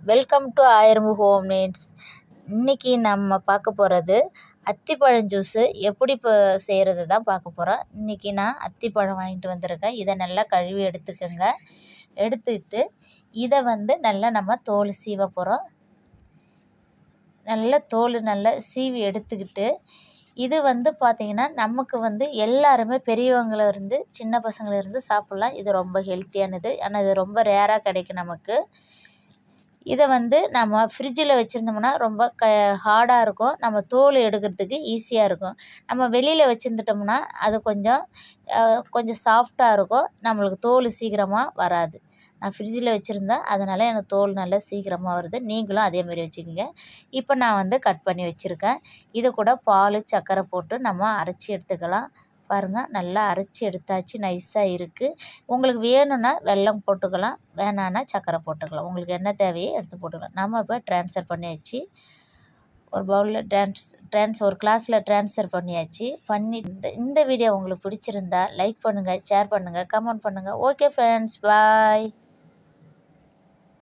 Welcome to ஆயிரம் home needs. இன்றைக்கி நம்ம பார்க்க போகிறது அத்திப்பழம் ஜூஸு எப்படி இப்போ செய்கிறது தான் பார்க்க போகிறோம். இன்றைக்கி நான் அத்திப்பழம் வாங்கிட்டு வந்திருக்கேன். இதை நல்லா கழுவி எடுத்துக்கோங்க. எடுத்துக்கிட்டு இதை நல்லா நம்ம தோல் சீவ போகிறோம். நல்லா தோல் நல்லா சீவி எடுத்துக்கிட்டு இது பார்த்திங்கன்னா நமக்கு எல்லாருமே பெரியவங்களிருந்து சின்ன பசங்களிருந்து சாப்பிட்லாம். இது ரொம்ப ஹெல்த்தியானது. ஆனால் இது ரொம்ப ரேராக கிடைக்கும் நமக்கு. இதை நம்ம ஃப்ரிட்ஜில் வச்சுருந்தோம்னா ரொம்ப ஹார்டாக இருக்கும். நம்ம தோல் எடுக்கிறதுக்கு ஈஸியாக இருக்கும். நம்ம வெளியில் வச்சுருந்துட்டோம்னா அது கொஞ்சம் சாஃப்டாக இருக்கும். நம்மளுக்கு தோல் சீக்கிரமாக வராது. நான் ஃப்ரிட்ஜில் வச்சுருந்தேன், அதனால் எனக்கு தோல் நல்லா சீக்கிரமாக வருது. நீங்களும் அதேமாதிரி வச்சுக்கோங்க. இப்போ நான் கட் பண்ணி வச்சுருக்கேன். இது கூட பால் சர்க்கரை போட்டு நம்ம அரைச்சி எடுத்துக்கலாம். பாருங்கள், நல்லா அரைச்சி எடுத்தாச்சு. நைஸாக இருக்குது. உங்களுக்கு வேணும்னா வெல்லம் போட்டுக்கலாம், வேணான்னா சர்க்கரை போட்டுக்கலாம். உங்களுக்கு என்ன தேவையோ எடுத்து போட்டுக்கலாம். நம்ம இப்போ ட்ரான்ஸ்ஃபர் பண்ணியாச்சு. ஒரு பவுலில் ஒரு கிளாஸில் ட்ரான்ஸ்ஃபர் பண்ணியாச்சு. இந்த வீடியோ உங்களுக்கு பிடிச்சிருந்தா லைக் பண்ணுங்கள், ஷேர் பண்ணுங்கள், கமெண்ட் பண்ணுங்கள். ஓகே ஃப்ரெண்ட்ஸ், பாய்.